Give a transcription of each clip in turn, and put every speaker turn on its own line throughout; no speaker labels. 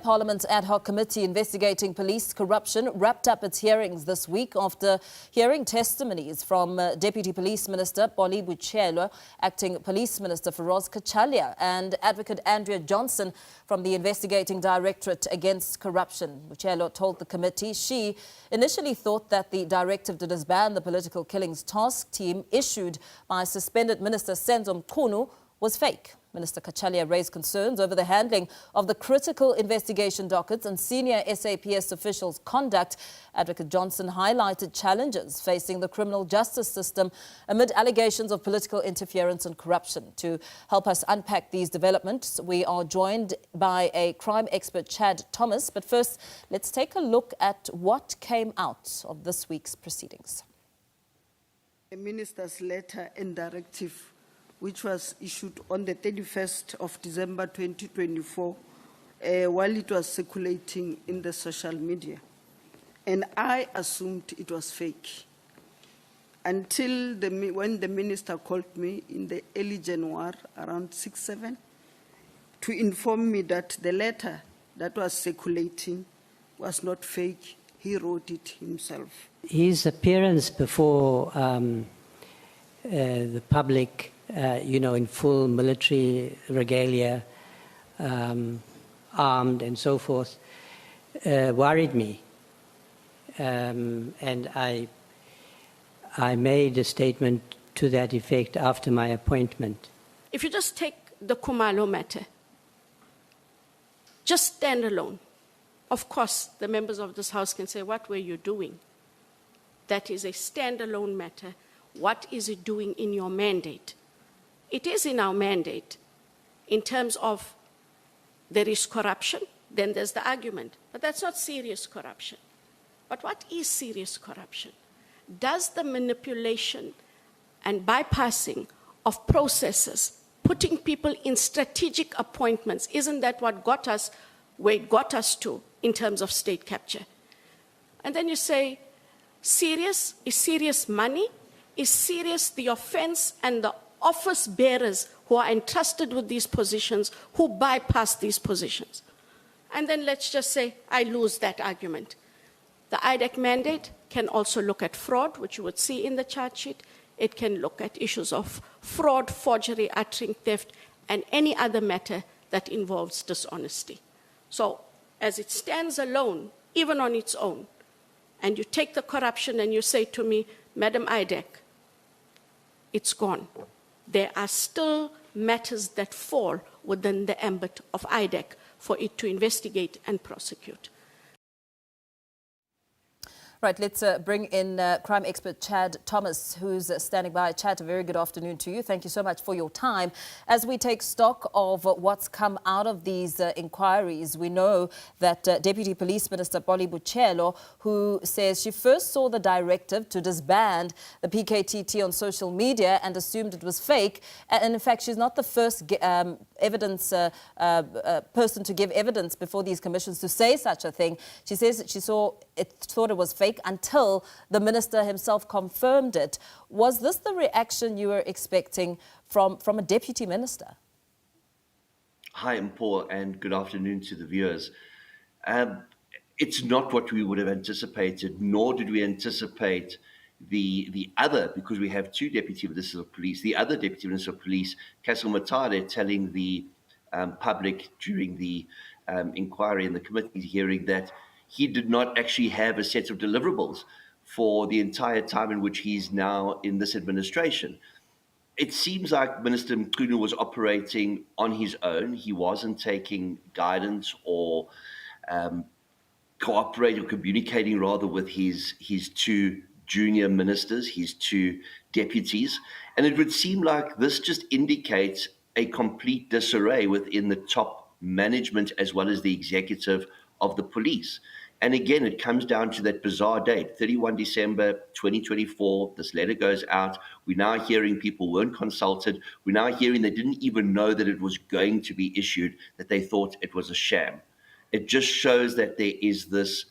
Parliament's ad hoc committee investigating police corruption wrapped up its hearings this week after hearing testimonies from Deputy Police Minister Polly Buchelo, Acting Police Minister Feroz Kachalia and Advocate Andrea Johnson from the Investigating Directorate Against Corruption. Buchelo told the committee she initially thought that the directive to disband the Political Killings Task Team issued by suspended Minister Senzo Mkhwanazi was fake. Minister Kachalia raised concerns over the handling of the critical investigation dockets and senior SAPS officials' conduct. Advocate Johnson highlighted challenges facing the criminal justice system amid allegations of political interference and corruption. To help us unpack these developments, we are joined by a crime expert, Chad Thomas. But first, let's take a look at what came out of this week's proceedings.
The minister's letter and directive, which was issued on the 31st of December 2024, while it was circulating in the social media. And I assumed it was fake until when the minister called me in the early January, around 6-7, to inform me that the letter that was circulating was not fake. He wrote it himself.
His appearance before the public, in full military regalia, armed and so forth, worried me. And I made a statement to that effect after my appointment.
If you just take the Khumalo matter, just stand alone. Of course, the members of this House can say, what were you doing? That is a standalone matter. What is it doing in your mandate? It is in our mandate in terms of there is corruption, then there's the argument. But that's not serious corruption. But what is serious corruption? Does the manipulation and bypassing of processes, putting people in strategic appointments, isn't that what got us where it got us to in terms of state capture? And then you say, serious? Is serious money? Is serious the offense and the office bearers who are entrusted with these positions, who bypass these positions? And then let's just say, I lose that argument. The IDEC mandate can also look at fraud, which you would see in the chart sheet. It can look at issues of fraud, forgery, uttering theft, and any other matter that involves dishonesty. So as it stands alone, even on its own, and you take the corruption and you say to me, Madam IDEC, it's gone. There are still matters that fall within the ambit of IDEC for it to investigate and prosecute.
Right, let's bring in crime expert Chad Thomas, who's standing by. Chad, a very good afternoon to you. Thank you so much for your time. As we take stock of what's come out of these inquiries, we know that Deputy Police Minister Polly Buchelo, who says she first saw the directive to disband the PKTT on social media and assumed it was fake. And in fact, she's not the first evidence person to give evidence before these commissions to say such a thing. She says that she thought it was fake until the minister himself confirmed it. Was this the reaction you were expecting from a deputy minister?
Hi, I'm Paul, and good afternoon to the viewers. It's not what we would have anticipated, nor did we anticipate the other, because we have two deputy ministers of police, the other deputy minister of police, Castle Matade, telling the public during the inquiry and the committee hearing that he did not actually have a set of deliverables for the entire time in which he's now in this administration. It seems like Minister Mkhwanazi was operating on his own. He wasn't taking guidance or cooperating or communicating rather with his two junior ministers, his two deputies. And it would seem like this just indicates a complete disarray within the top management as well as the executive of the police. And again, it comes down to that bizarre date, 31 December 2024. This letter goes out. We're now hearing people weren't consulted. We're now hearing they didn't even know that it was going to be issued, that they thought it was a sham. It just shows that there is this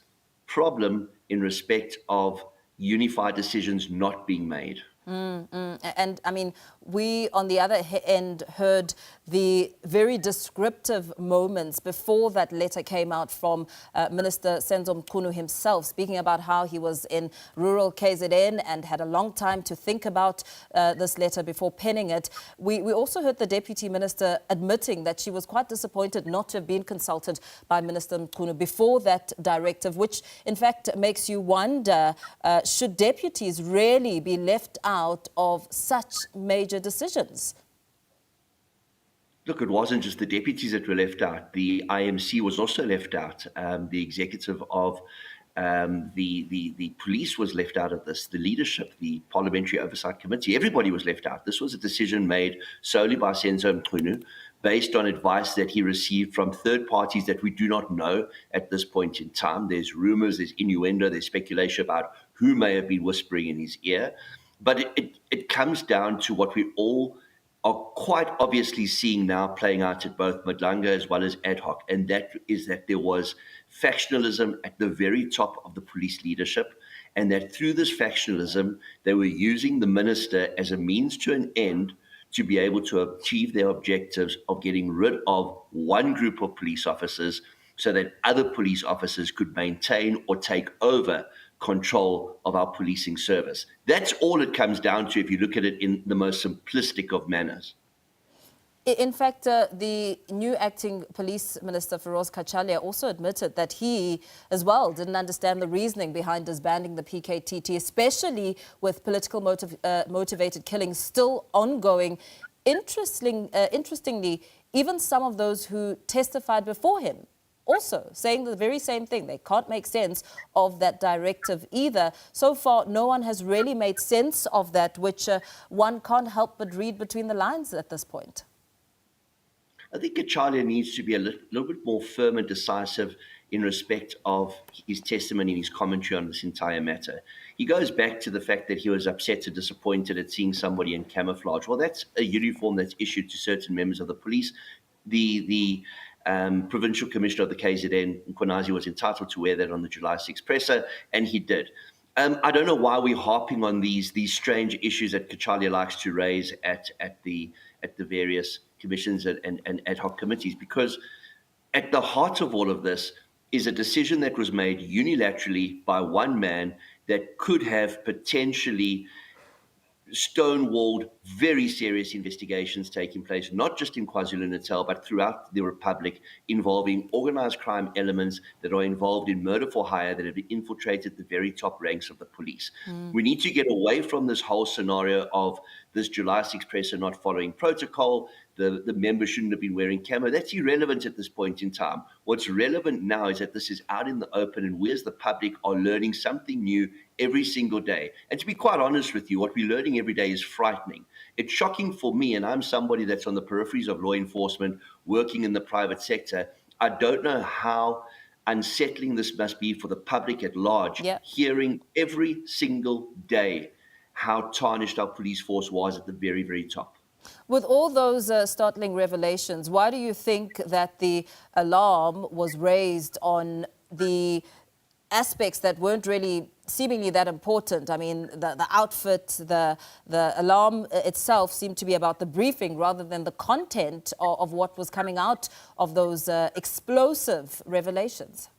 problem in respect of unified decisions not being made.
And I mean, we, on the other end, heard the very descriptive moments before that letter came out from Minister Senzo Mkhunu himself, speaking about how he was in rural KZN and had a long time to think about this letter before penning it. We also heard the Deputy Minister admitting that she was quite disappointed not to have been consulted by Minister Mkhunu before that directive, which in fact makes you wonder, should deputies really be left out of such major decisions?
Look, it wasn't just the deputies that were left out. The IMC was also left out. The executive of the police was left out of this. The leadership, the Parliamentary Oversight Committee, everybody was left out. This was a decision made solely by Senzo Mkhunu, based on advice that he received from third parties that we do not know at this point in time. There's rumors, there's innuendo, there's speculation about who may have been whispering in his ear. But it comes down to what we all are quite obviously seeing now playing out at both Madlanga as well as ad hoc, and that is that there was factionalism at the very top of the police leadership, and that through this factionalism, they were using the minister as a means to an end to be able to achieve their objectives of getting rid of one group of police officers so that other police officers could maintain or take over control of our policing service. That's all it comes down to if you look at it in the most simplistic of manners.
In fact, the new acting police minister, Feroz Kachalia, also admitted that he, as well, didn't understand the reasoning behind disbanding the PKTT, especially with political motivated killings still ongoing. Interestingly, even some of those who testified before him also saying the very same thing. They can't make sense of that directive either. So far, no one has really made sense of that, which one can't help but read between the lines at this point.
I think Kachalia needs to be a little bit more firm and decisive in respect of his testimony and his commentary on this entire matter. He goes back to the fact that he was upset and disappointed at seeing somebody in camouflage. Well, that's a uniform that's issued to certain members of the police. The Provincial Commissioner of the KZN, mkhwanazi, was entitled to wear that on the July 6th presser, and he did. I don't know why we're harping on these strange issues that Kachalia likes to raise at the various commissions and ad hoc committees, because at the heart of all of this is a decision that was made unilaterally by one man that could have potentially stonewalled very serious investigations taking place, not just in KwaZulu-Natal, but throughout the Republic, involving organized crime elements that are involved in murder for hire that have infiltrated the very top ranks of the police. We need to get away from this whole scenario of this July 6th presser not following protocol, the members shouldn't have been wearing camo. That's irrelevant at this point in time. What's relevant now is that this is out in the open, and we as the public are learning something new every single day. And to be quite honest with you, what we're learning every day is frightening. It's shocking for me, and I'm somebody that's on the peripheries of law enforcement, working in the private sector. I don't know how unsettling this must be for the public at large, hearing every single day how tarnished our police force was at the very, very top.
With all those startling revelations, why do you think that the alarm was raised on the aspects that weren't really seemingly that important? I mean, the outfit, the alarm itself seemed to be about the briefing rather than the content of what was coming out of those explosive revelations.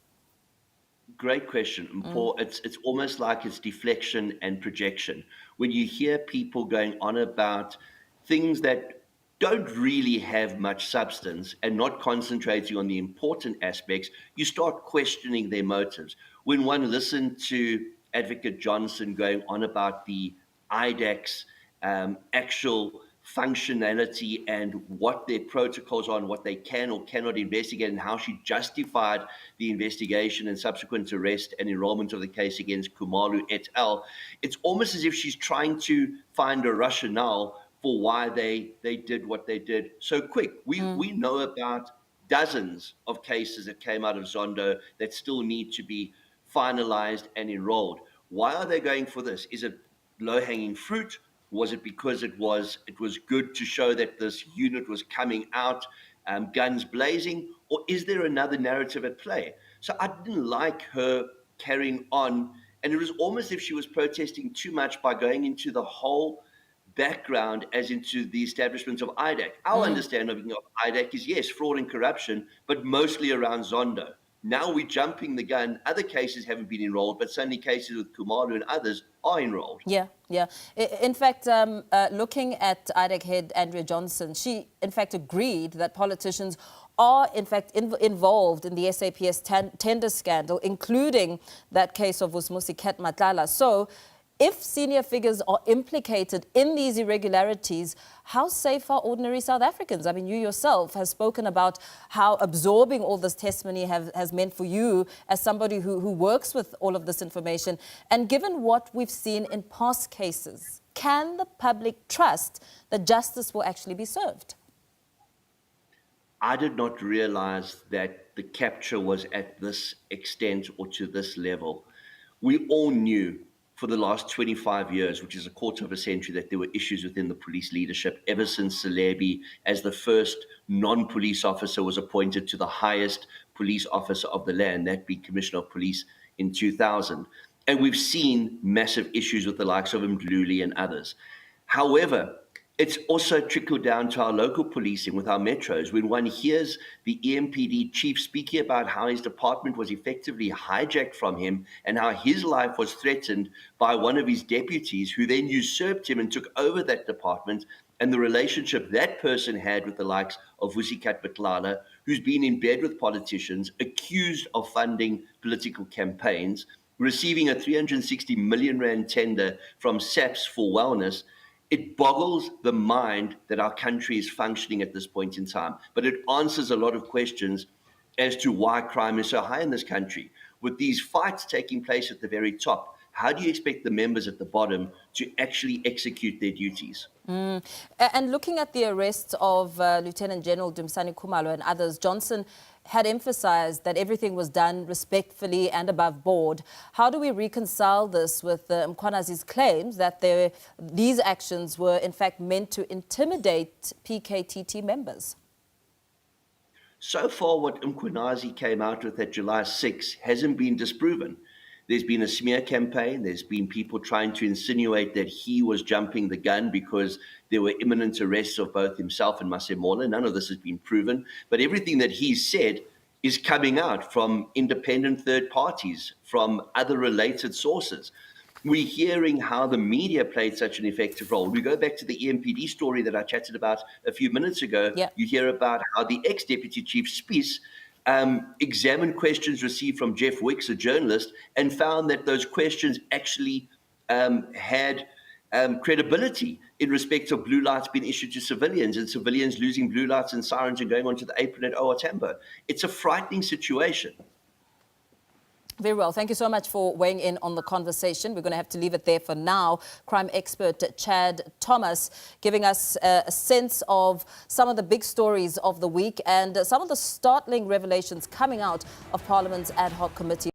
Great question, Paul. It's almost like it's deflection and projection. When you hear people going on about things that don't really have much substance and not concentrating on the important aspects, you start questioning their motives. When one listened to Advocate Johnson going on about the IDAC's actual functionality and what their protocols are and what they can or cannot investigate, and how she justified the investigation and subsequent arrest and enrollment of the case against Kumalu et al., it's almost as if she's trying to find a rationale for why they did what they did so quick. We know about dozens of cases that came out of Zondo that still need to be finalized and enrolled. Why are they going for this? Is it low-hanging fruit? Was it because it was good to show that this unit was coming out, guns blazing? Or is there another narrative at play? So I didn't like her carrying on, and it was almost as if she was protesting too much by going into the whole background as into the establishment of IDAC. Our understanding of IDAC is, yes, fraud and corruption, but mostly around Zondo. Now we're jumping the gun. Other cases haven't been enrolled, but suddenly cases with Kumalu and others are enrolled.
Yeah, yeah. In fact, looking at IDAC head Andrea Johnson, she in fact agreed that politicians are in fact involved in the SAPS tender scandal, including that case of mkhwanazi Matlala. So if senior figures are implicated in these irregularities, how safe are ordinary South Africans? I mean, you yourself have spoken about how absorbing all this testimony has meant for you as somebody who works with all of this information. And given what we've seen in past cases, can the public trust that justice will actually be served?
I did not realize that the capture was at this extent or to this level. We all knew for the last 25 years, which is a quarter of a century, that there were issues within the police leadership ever since Celebi, as the first non-police officer, was appointed to the highest police officer of the land, that being Commissioner of Police in 2000. And we've seen massive issues with the likes of Mdluli and others. However, it's also trickled down to our local policing with our metros. When one hears the EMPD chief speaking about how his department was effectively hijacked from him and how his life was threatened by one of his deputies who then usurped him and took over that department, and the relationship that person had with the likes of mkhwanazi Matlala, who's been in bed with politicians, accused of funding political campaigns, receiving a 360 million rand tender from SAPS for wellness, it boggles the mind that our country is functioning at this point in time. But it answers a lot of questions as to why crime is so high in this country. With these fights taking place at the very top, how do you expect the members at the bottom to actually execute their duties?
And looking at the arrests of Lieutenant General Dumisani Khumalo and others, Johnson had emphasized that everything was done respectfully and above board. How do we reconcile this with Mkhwanazi's claims that these actions were in fact meant to intimidate PKTT members?
So far, what Mkhwanazi came out with at July 6 hasn't been disproven. There's been a smear campaign. There's been people trying to insinuate that he was jumping the gun because there were imminent arrests of both himself and Masemola. None of this has been proven. But everything that he said is coming out from independent third parties, from other related sources. We're hearing how the media played such an effective role. We go back to the EMPD story that I chatted about a few minutes ago.
Yeah.
You hear about how the ex-deputy chief Spies examined questions received from Jeff Wicks, a journalist, and found that those questions actually had credibility in respect of blue lights being issued to civilians and civilians losing blue lights and sirens and going onto the apron at OR Tambo. It's a frightening situation.
Very well. Thank you so much for weighing in on the conversation. We're going to have to leave it there for now. Crime expert Chad Thomas giving us a sense of some of the big stories of the week and some of the startling revelations coming out of Parliament's ad hoc committee.